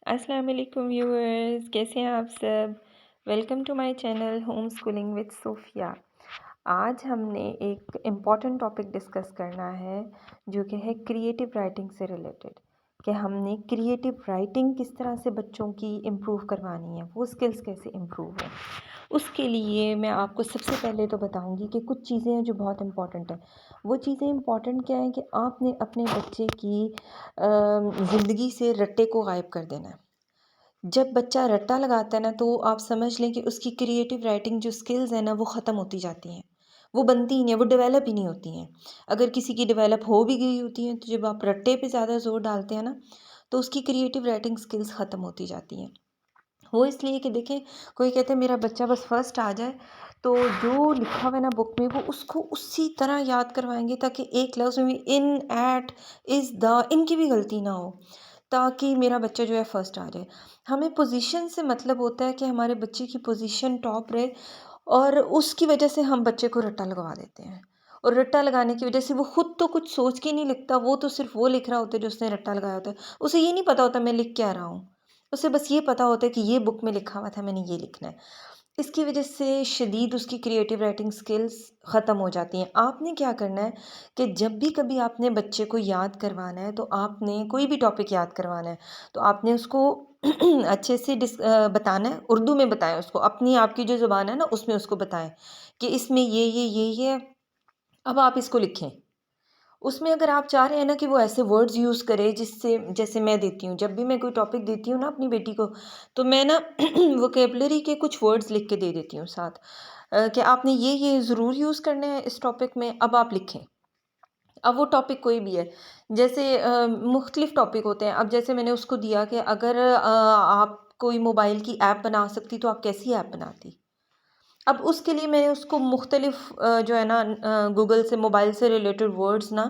अस्सलाम वालेकुम व्यूअर्स, कैसे हैं आप सब। Welcome to my channel home schooling with Sophia. आज हमने एक इम्पॉर्टेंट टॉपिक डिस्कस करना है जो कि है क्रिएटिव राइटिंग से रिलेटेड, कि हमने क्रिएटिव राइटिंग किस तरह से बच्चों की इम्प्रूव करवानी है, वो स्किल्स कैसे इम्प्रूव है। उसके लिए मैं आपको सबसे पहले तो बताऊंगी कि कुछ चीज़ें हैं जो बहुत इम्पॉर्टेंट हैं। वो चीज़ें इम्पॉर्टेंट क्या है कि आपने अपने बच्चे की ज़िंदगी से रट्टे को गायब कर देना है। जब बच्चा रट्टा लगाता है ना, तो आप समझ लें कि उसकी क्रिएटिव राइटिंग जो स्किल्स हैं ना, वो ख़त्म होती जाती हैं। वो बनती ही नहीं है, वो डेवलप ही नहीं होती हैं। अगर किसी की डेवलप हो भी गई होती हैं, तो जब आप रट्टे पे ज़्यादा ज़ोर डालते हैं ना, तो उसकी क्रिएटिव राइटिंग स्किल्स ख़त्म होती जाती हैं। वो इसलिए कि देखें, कोई कहते हैं मेरा बच्चा बस फर्स्ट आ जाए, तो जो लिखा हुआ है ना बुक में, वो उसको उसी तरह याद करवाएँगे ताकि एक लफ्ज़ में भी इन, एट, इज़, द इनकी भी गलती ना हो, ताकि मेरा बच्चा जो है फर्स्ट आ जाए। हमें पोज़ीशन से मतलब होता है कि हमारे बच्चे की पोज़ीशन टॉप रहे, और उसकी वजह से हम बच्चे को रट्टा लगवा देते हैं। और रट्टा लगाने की वजह से वो खुद तो कुछ सोच के नहीं लिखता, वो तो सिर्फ़ वो लिख रहा होता है जो उसने रट्टा लगाया होता है। उसे ये नहीं पता होता मैं लिख क्या रहा हूँ। उसे बस ये पता होता है कि ये बुक में लिखा हुआ था, मैंने ये लिखना है। इसकी वजह से शदीद उसकी क्रिएटिव राइटिंग स्किल्स ख़त्म हो जाती हैं। आपने क्या करना है कि जब भी कभी आपने बच्चे को याद करवाना है, तो आपने कोई भी टॉपिक याद करवाना है, तो आपने उसको अच्छे से बताना है, उर्दू में बताएँ उसको, अपनी आपकी जो ज़ुबान है ना उसमें उसको बताएँ कि इसमें ये है, अब आप इसको लिखें। उसमें अगर आप चाह रहे हैं ना कि वो ऐसे वर्ड्स यूज़ करे जिससे, जैसे मैं देती हूँ, जब भी मैं कोई टॉपिक देती हूँ ना अपनी बेटी को, तो मैं ना वोकैबुलरी के कुछ वर्ड्स लिख के दे देती हूँ साथ, कि आपने ये ज़रूर यूज़ करने हैं इस टॉपिक में, अब आप लिखें। अब वो टॉपिक कोई भी है, जैसे मुख्तलिफ टॉपिक होते हैं। अब जैसे मैंने उसको दिया कि अगर आप कोई मोबाइल की ऐप बना सकती, तो आप कैसी ऐप बनाती? अब उसके लिए मैंने उसको मुख्तलिफ जो है ना गूगल से, मोबाइल से रिलेटेड वर्ड्स ना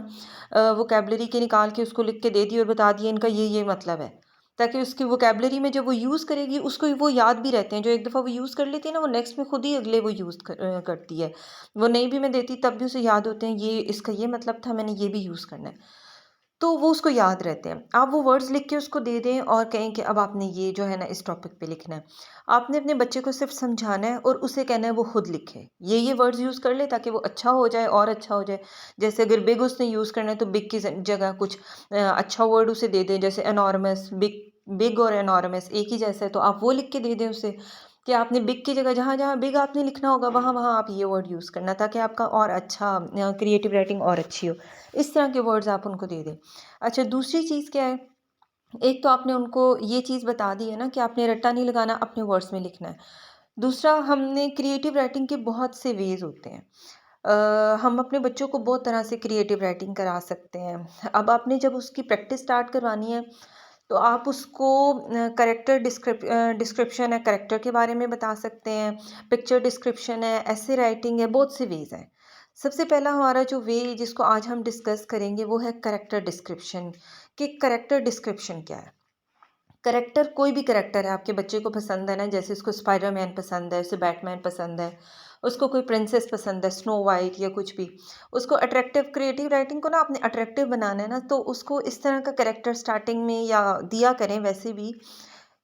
वोकैबुलरी के निकाल के उसको लिख के दे दिए और बता दिए इनका ये मतलब है। ताकि उसकी वोकैबुलरी में जब वो यूज़ करेगी, उसको वो याद भी रहते हैं। जो एक दफ़ा वो यूज़ कर लेती है ना, वो नेक्स्ट में खुद ही अगले वो करती है। वो नहीं भी मैं देती तब भी उसे याद होते हैं, ये इसका ये मतलब था, मैंने ये भी यूज़ करना है। तो वो उसको याद रहते हैं। आप वो वर्ड्स लिख के उसको दे दें और कहें कि अब आपने ये जो है ना इस टॉपिक पे लिखना है। आपने अपने बच्चे को सिर्फ़ समझाना है और उसे कहना है वो खुद लिखे। ये वर्ड्स यूज़ कर ले ताकि वो अच्छा हो जाए और अच्छा हो जाए। जैसे अगर बिग उसने यूज़ करना है, तो बिग की जगह कुछ अच्छा वर्ड उसे दे दें, जैसे एनॉर्मस, बिग। बिग और एनॉर्मस एक ही जैसा है, तो आप वो लिख के दे दें उसे कि आपने बिग की जगह जहाँ-जहाँ बिग आपने लिखना होगा, वहाँ-वहाँ आप ये वर्ड यूज़ करना, ताकि आपका और अच्छा क्रिएटिव राइटिंग और अच्छी हो। इस तरह के वर्ड्स आप उनको दे दें। अच्छा, दूसरी चीज़ क्या है, एक तो आपने उनको ये चीज़ बता दी है ना कि आपने रट्टा नहीं लगाना, अपने वर्ड्स में लिखना है। दूसरा, हमने क्रिएटिव राइटिंग के बहुत से वेज़ होते हैं। हम अपने बच्चों को बहुत तरह से क्रिएटिव राइटिंग करा सकते हैं। अब आपने जब उसकी प्रैक्टिस स्टार्ट करवानी है, तो आप उसको डिस्क्रिप्शन है, कैरेक्टर के बारे में बता सकते हैं, पिक्चर डिस्क्रिप्शन है, ऐसे राइटिंग है, बहुत से वेज़ हैं। सबसे पहला हमारा जो वे जिसको आज हम डिस्कस करेंगे, वो है कैरेक्टर डिस्क्रिप्शन, कि कैरेक्टर डिस्क्रिप्शन क्या है। कैरेक्टर, कोई भी कैरेक्टर है आपके बच्चे को पसंद है ना, जैसे उसको स्पाइडरमैन पसंद है, उसे बैटमैन पसंद है, उसको कोई प्रिंसेस पसंद है, स्नो वाइट या कुछ भी। उसको अट्रैक्टिव, क्रिएटिव राइटिंग को ना आपने अट्रैक्टिव बनाना है ना, तो उसको इस तरह का कैरेक्टर स्टार्टिंग में या दिया करें वैसे भी,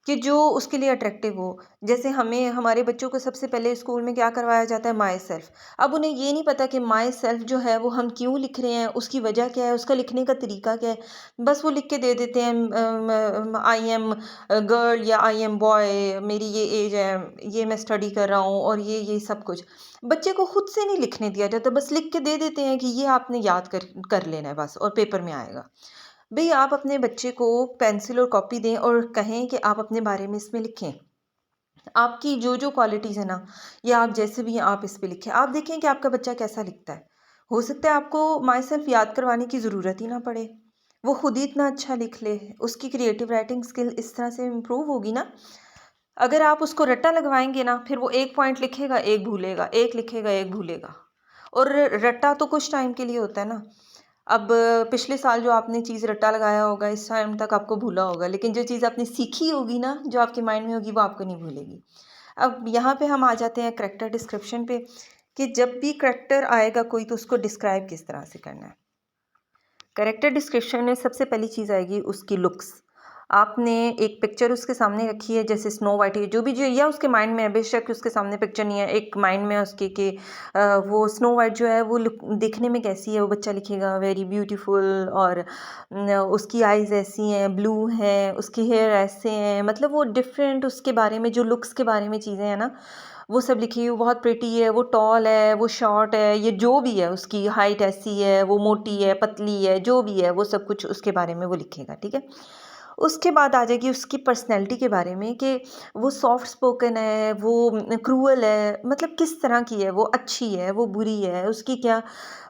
कि जो उसके लिए अट्रैक्टिव हो। जैसे हमें हमारे बच्चों को सबसे पहले स्कूल में क्या करवाया जाता है, माई सेल्फ। अब उन्हें ये नहीं पता कि माई सेल्फ जो है वो हम क्यों लिख रहे हैं, उसकी वजह क्या है, उसका लिखने का तरीका क्या है। बस वो लिख के दे देते हैं, आई एम गर्ल या आई एम बॉय, मेरी ये एज है, ये मैं स्टडी कर रहा हूँ, और ये सब कुछ। बच्चे को खुद से नहीं लिखने दिया जाता, बस लिख के दे देते हैं कि ये आपने याद कर लेना है बस, और पेपर में आएगा। भई, आप अपने बच्चे को पेंसिल और कॉपी दें और कहें कि आप अपने बारे में इसमें लिखें। आपकी जो-जो क्वालिटीज़ है ना, या आप जैसे भी हैं आप इस पे लिखें। आप देखें कि आपका बच्चा कैसा लिखता है। हो सकता है आपको माय सेल्फ याद करवाने की ज़रूरत ही ना पड़े। वो खुद ही इतना अच्छा लिख ले। उसकी क्रिएटिव राइटिंग स्किल इस तरह से इम्प्रूव होगी ना। अगर आप उसको रट्टा लगवाएँगे ना, फिर वो 1 पॉइंट लिखेगा, 1 भूलेगा, 1 लिखेगा, 1 भूलेगा। और रट्टा तो कुछ टाइम के लिए होता है ना। अब पिछले साल जो आपने चीज़ रट्टा लगाया होगा, इस टाइम तक आपको भूला होगा, लेकिन जो चीज़ आपने सीखी होगी ना, जो आपके माइंड में होगी, वो आपको नहीं भूलेगी। अब यहाँ पे हम आ जाते हैं करैक्टर डिस्क्रिप्शन पे, कि जब भी करैक्टर आएगा कोई, तो उसको डिस्क्राइब किस तरह से करना है। कैरेक्टर डिस्क्रिप्शन में सबसे पहली चीज़ आएगी उसकी लुक्स। आपने एक पिक्चर उसके सामने रखी है, जैसे स्नो वाइट है, जो भी जो या उसके माइंड में है, बेशक उसके सामने पिक्चर नहीं है, एक माइंड में है उसके कि वो स्नो वाइट जो है वो दिखने में कैसी है, वो बच्चा लिखेगा वेरी ब्यूटीफुल, और उसकी आइज़ ऐसी हैं, ब्लू हैं, उसके हेयर ऐसे हैं, मतलब वो डिफरेंट उसके बारे में, जो लुक्स के बारे में चीज़ें हैं ना, वो सब लिखी, वो बहुत प्रिटी है, वो टॉल है, वो शॉर्ट है, ये जो भी है, उसकी हाइट ऐसी है, वो मोटी है, पतली है, जो भी है, वो सब कुछ उसके बारे में वो लिखेगा, ठीक है। उसके बाद आ जाएगी उसकी पर्सनैलिटी के बारे में कि वो सॉफ्ट स्पोकन है, वो क्रूअल है, मतलब किस तरह की है, वो अच्छी है, वो बुरी है, उसकी क्या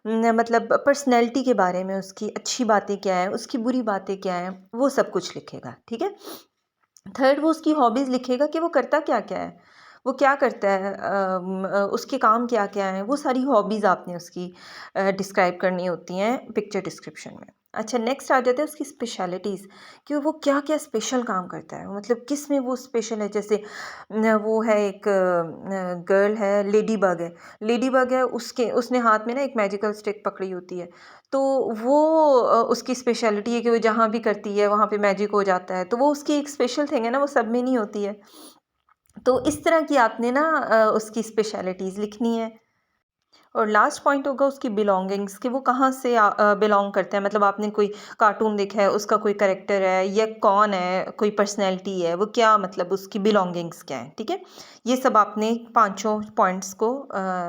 मतलब पर्सनैलिटी के बारे में, उसकी अच्छी बातें क्या हैं, उसकी बुरी बातें क्या हैं, वो सब कुछ लिखेगा, ठीक है। थर्ड, वो उसकी हॉबीज़ लिखेगा कि वो करता क्या-क्या है, वो क्या करता है, उसके काम क्या-क्या हैं, वो सारी हॉबीज़ आपने उसकी डिस्क्राइब करनी होती हैं पिक्चर डिस्क्रिप्शन में। अच्छा, नेक्स्ट आ जाता है उसकी स्पेशलिटीज़ कि वो क्या-क्या स्पेशल काम करता है, मतलब किस में वो स्पेशल है। जैसे वो है एक गर्ल है, लेडी बग है, लेडी बग है, उसने हाथ में ना एक मैजिकल स्टिक पकड़ी होती है, तो वो उसकी स्पेशलिटी है कि वो जहाँ भी करती है वहाँ पे मैजिक हो जाता है, तो वो उसकी एक स्पेशल थिंग है ना, वो सब में नहीं होती है। तो इस तरह की आपने ना उसकी स्पेशलिटीज़ लिखनी है। और लास्ट पॉइंट होगा उसकी बिलोंगिंग्स कि वो कहाँ से बिलोंग करता है, मतलब आपने कोई कार्टून देखा है, उसका कोई कैरेक्टर है या कौन है, कोई पर्सनैलिटी है, वो क्या, मतलब उसकी बिलोंगिंग्स क्या है, ठीक है। ये सब आपने पांचों पॉइंट्स को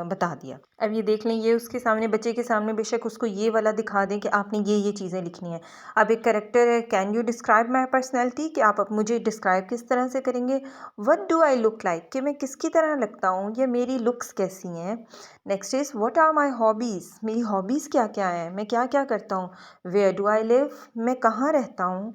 बता दिया। अब ये देख लें, ये उसके सामने, बच्चे के सामने, बेशक उसको ये वाला दिखा दें कि आपने ये चीज़ें लिखनी है। अब एक कैरेक्टर है, can you describe my personality, कि आप अब मुझे डिस्क्राइब किस तरह से करेंगे। What do I look like, कि मैं किसकी तरह लगता हूँ, या मेरी लुक्स कैसी हैं। Next is what are my hobbies, मेरी हॉबीज़ क्या क्या हैं, मैं क्या क्या करता हूँ। वेयर डू आई लिव, मैं कहाँ रहता हूँ।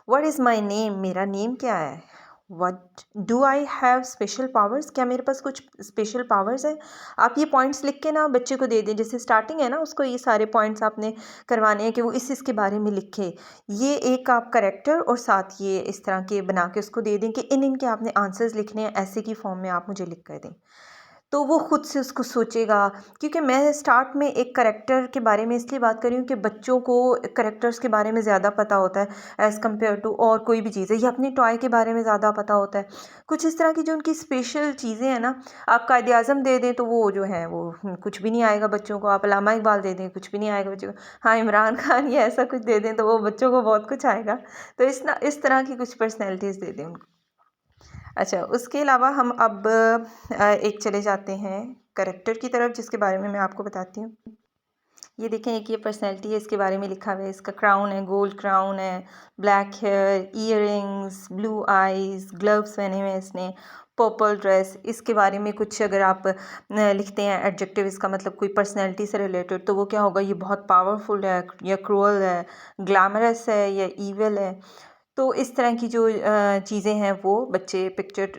व्हाट इज़ माई नेम, मेरा नेम क्या है। What do I have special powers, क्या मेरे पास कुछ स्पेशल पावर्स हैं। आप ये पॉइंट्स लिख के ना बच्चे को दे दें, जैसे स्टार्टिंग है ना, उसको ये सारे पॉइंट्स आपने करवाने हैं कि वो इस इसके बारे में लिखे। ये एक आप करेक्टर और साथ ये इस तरह के बना के उसको दे दें कि इन इनके आपने आंसर्स लिखने हैं, ऐसे की फॉर्म में आप मुझे लिख कर दें, तो वो खुद से उसको सोचेगा। क्योंकि मैं स्टार्ट में एक करैक्टर के बारे में इसलिए बात कर रही हूँ कि बच्चों को करैक्टर्स के बारे में ज़्यादा पता होता है एज़ कम्पेयर टू और कोई भी चीज़ है, या अपने टॉय के बारे में ज़्यादा पता होता है। कुछ इस तरह की जो उनकी स्पेशल चीज़ें हैं ना, आप कायदे-आज़म दे दें तो वो जो है वो कुछ भी नहीं आएगा बच्चों को। आप अल्लामा इकबाल दे दें, कुछ भी नहीं आएगा बच्चों को। हाँ, इमरान खान या ऐसा कुछ दे दें तो वो बच्चों को बहुत कुछ आएगा। तो इस तरह की कुछ पर्सनैलिटीज़ दे दें उनको। अच्छा, उसके अलावा हम अब एक चले जाते हैं करैक्टर की तरफ, जिसके बारे में मैं आपको बताती हूँ। ये देखें, एक ये पर्सनैलिटी है, इसके बारे में लिखा हुआ है, इसका क्राउन है, गोल्ड क्राउन है, black hair, earrings, blue eyes, gloves पहने हुए हैं इसने, पर्पल ड्रेस। इसके बारे में कुछ अगर आप लिखते हैं एडजेक्टिव, इसका मतलब कोई पर्सनैलिटी से रिलेटेड, तो वो क्या होगा, ये बहुत पावरफुल है या क्रूअल है, ग्लैमरस है या ईविल है। तो इस तरह की जो चीज़ें हैं वो बच्चे पिक्चर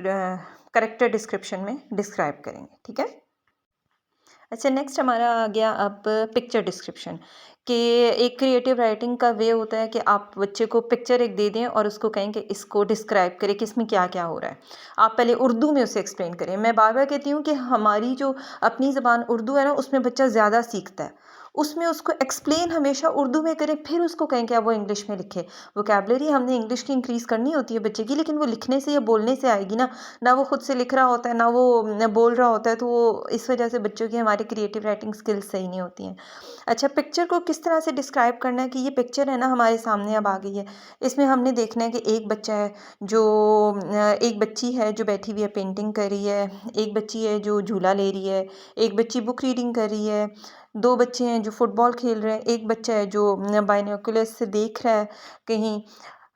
कैरेक्टर डिस्क्रिप्शन में डिस्क्राइब करेंगे, ठीक है। अच्छा, नेक्स्ट हमारा आ गया अब पिक्चर डिस्क्रिप्शन, कि एक क्रिएटिव राइटिंग का वे होता है कि आप बच्चे को पिक्चर एक दे दें और उसको कहें कि इसको डिस्क्राइब करें कि इसमें क्या क्या हो रहा है। आप पहले उर्दू में उसे एक्सप्लेन करें। मैं बार बार कहती हूँ कि हमारी जो अपनी ज़बान उर्दू है ना, उसमें बच्चा ज़्यादा सीखता है, उसमें उसको एक्सप्लेन हमेशा उर्दू में करें, फिर उसको कहें कि अब वो इंग्लिश में लिखे। वोकेबलरी हमने इंग्लिश की इंक्रीज़ करनी होती है बच्चे की, लेकिन वो लिखने से या बोलने से आएगी ना। ना वो खुद से लिख रहा होता है, ना वो बोल रहा होता है, तो वो इस वजह से बच्चों की हमारी क्रिएटिव राइटिंग स्किल्स सही नहीं होती हैं। अच्छा, पिक्चर को किस तरह से डिस्क्राइब करना है, कि ये पिक्चर है ना हमारे सामने अब आ गई है। इसमें हमने देखना है कि एक बच्चा है जो एक बच्ची है जो बैठी हुई है पेंटिंग कर रही है, एक बच्ची है जो झूला ले रही है, एक बच्ची बुक रीडिंग कर रही है, दो बच्चे हैं जो फुटबॉल खेल रहे हैं, एक बच्चा है जो बाइनोकुलर्स से देख रहा है कहीं।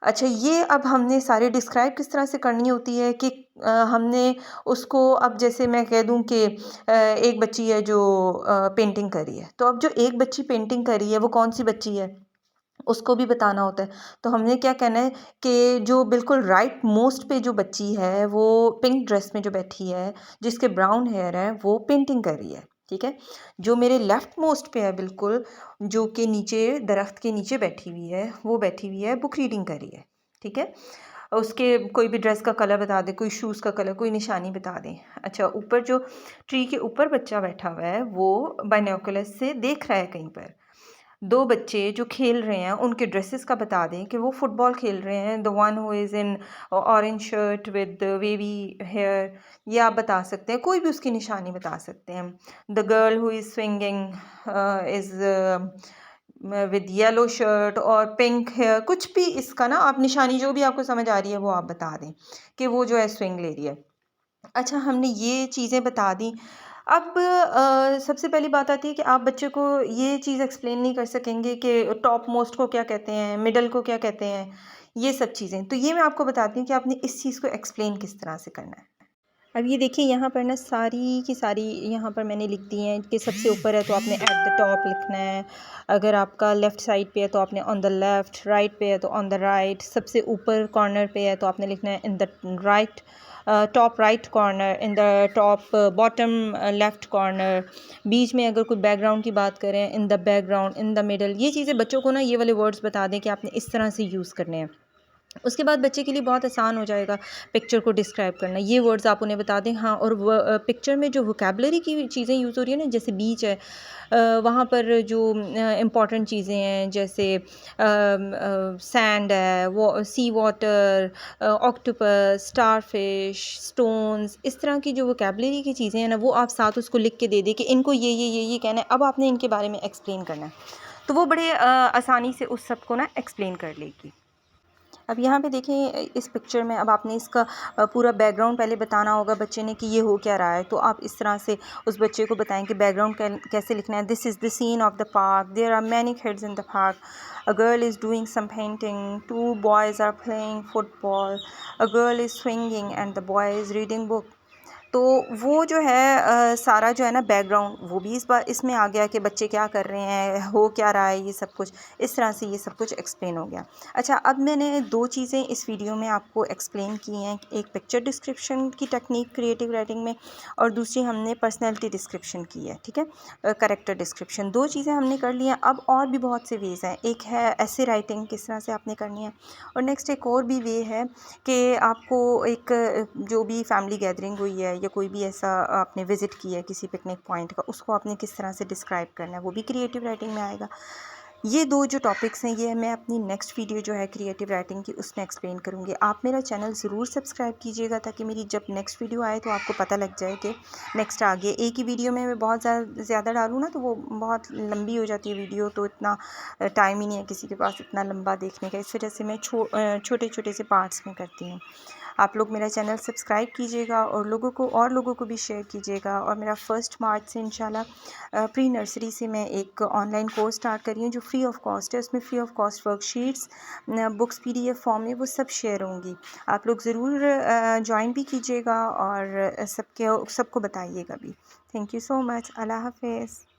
अच्छा, ये अब हमने सारे डिस्क्राइब किस तरह से करनी होती है कि हमने उसको, अब जैसे मैं कह दूं कि एक बच्ची है जो पेंटिंग कर रही है, तो अब जो एक बच्ची पेंटिंग कर रही है वो कौन सी बच्ची है, उसको भी बताना होता है। तो हमने क्या कहना है कि जो बिल्कुल राइट मोस्ट पे जो बच्ची है, वो पिंक ड्रेस में जो बैठी है, जिसके ब्राउन हेयर है, वो पेंटिंग कर रही है, ठीक है। जो मेरे लेफ्ट मोस्ट पे है बिल्कुल, जो कि नीचे दरख्त के नीचे बैठी हुई है, वो बैठी हुई है बुक रीडिंग कर रही है, ठीक है। उसके कोई भी ड्रेस का कलर बता दें, कोई शूज़ का कलर, कोई निशानी बता दें। अच्छा, ऊपर जो ट्री के ऊपर बच्चा बैठा हुआ है, वो बाइनोकुलर्स से देख रहा है कहीं पर। 2 बच्चे जो खेल रहे हैं उनके ड्रेसेस का बता दें कि वो फुटबॉल खेल रहे हैं, the one who is in orange shirt with wavy hair, ये आप बता सकते हैं, कोई भी उसकी निशानी बता सकते हैं। The girl who is swinging is with yellow shirt और पिंक हेयर, कुछ भी इसका ना आप निशानी जो भी आपको समझ आ रही है वो आप बता दें कि वो जो है स्विंग ले रही है। अच्छा, हमने ये चीज़ें बता दी। अब सबसे पहली बात आती है कि आप बच्चे को ये चीज़ एक्सप्लेन नहीं कर सकेंगे कि टॉप मोस्ट को क्या कहते हैं, मिडल को क्या कहते हैं, ये सब चीज़ें। तो ये मैं आपको बताती हूँ कि आपने इस चीज़ को एक्सप्लेन किस तरह से करना है। अब ये देखिए यहाँ पर ना सारी की सारी यहाँ पर मैंने लिख दी हैं कि सबसे ऊपर है तो आपने एट द टॉप लिखना है, अगर आपका लेफ़्ट साइड पे है तो आपने ऑन द लेफ़्ट, राइट पे है तो ऑन द राइट, सबसे ऊपर कॉर्नर पे है तो आपने लिखना है in the right top right corner, in the top bottom left corner, बीच में अगर कोई बैकग्राउंड की बात करें in the background, in the middle. ये चीज़ें बच्चों को ना ये वाले वर्ड्स बता दें कि आपने इस तरह से यूज़ करने हैं। उसके बाद बच्चे के लिए बहुत आसान हो जाएगा पिक्चर को डिस्क्राइब करना, ये वर्ड्स आप उन्हें बता दें। हाँ, और पिक्चर में जो वोकेबलरी की चीज़ें यूज़ हो रही है ना, जैसे बीच है, वहाँ पर जो इम्पॉर्टेंट चीज़ें हैं जैसे सैंड है, वो सी वाटर, ऑक्टोपस, स्टारफिश, स्टोन्स, इस तरह की जो वोकेबलरी की चीज़ें हैं ना, वो आप साथ उसको लिख के दे दें कि इनको ये कहना है। अब आपने इनके बारे में एक्सप्लेन करना है, तो वो बड़े आसानी से उस सब को ना एक्सप्लेन कर लेगी। अब यहाँ पे देखें इस पिक्चर में, अब आपने इसका पूरा बैकग्राउंड पहले बताना होगा बच्चे ने कि ये हो क्या रहा है, तो आप इस तरह से उस बच्चे को बताएं कि बैकग्राउंड कैसे लिखना है। This is the scene of the park, there are many kids in the park, a girl is doing some painting, two boys are playing football, a girl is swinging and the boy is reading book. तो वो जो है सारा जो है ना background, वो भी इस बार इसमें आ गया कि बच्चे क्या कर रहे हैं, हो क्या रहा है, ये सब कुछ इस तरह से ये सब कुछ एक्सप्लेन हो गया। अच्छा, अब मैंने 2 चीज़ें इस वीडियो में आपको एक्सप्लेन की हैं, एक पिक्चर डिस्क्रिप्शन की टेक्निक क्रिएटिव राइटिंग में और दूसरी हमने पर्सनैलिटी डिस्क्रिप्शन की है, ठीक है, कैरेक्टर डिस्क्रिप्शन। 2 चीज़ें हमने कर ली हैं। अब और भी बहुत से वेज़ हैं, एक है ऐसे राइटिंग किस तरह से आपने करनी है, और नेक्स्ट एक और भी वे है कि आपको एक जो भी फैमिली गैदरिंग हुई है या कोई भी ऐसा आपने विज़िट किया है किसी पिकनिक पॉइंट का, उसको आपने किस तरह से डिस्क्राइब करना है, वो भी क्रिएटिव राइटिंग में आएगा। ये 2 जो टॉपिक्स हैं, ये मैं अपनी नेक्स्ट वीडियो जो है क्रिएटिव राइटिंग की उसमें एक्सप्लेन करूँगी। आप मेरा चैनल ज़रूर सब्सक्राइब कीजिएगा ताकि मेरी जब नेक्स्ट वीडियो आए तो आपको पता लग जाए कि नेक्स्ट आ गया। एक ही वीडियो में मैं बहुत ज़्यादा डालूँ ना तो वो बहुत लंबी हो जाती है वीडियो, तो इतना टाइम ही नहीं है किसी के पास इतना लंबा देखने का। इस वजह से मैं छोटे छोटे से पार्ट्स में करती हूँ। आप लोग मेरा चैनल सब्सक्राइब कीजिएगा और लोगों को भी शेयर कीजिएगा। और मेरा 1 मार्च से इंशाल्लाह प्री नर्सरी से मैं एक ऑनलाइन कोर्स स्टार्ट कर रही हूँ जो फ्री ऑफ कॉस्ट है। उसमें free of cost worksheets, books PDF form में वो सब शेयर होंगी। आप लोग ज़रूर ज्वाइन भी कीजिएगा और सबको बताइएगा भी। Thank you so much. अल्लाह हाफ़िज़।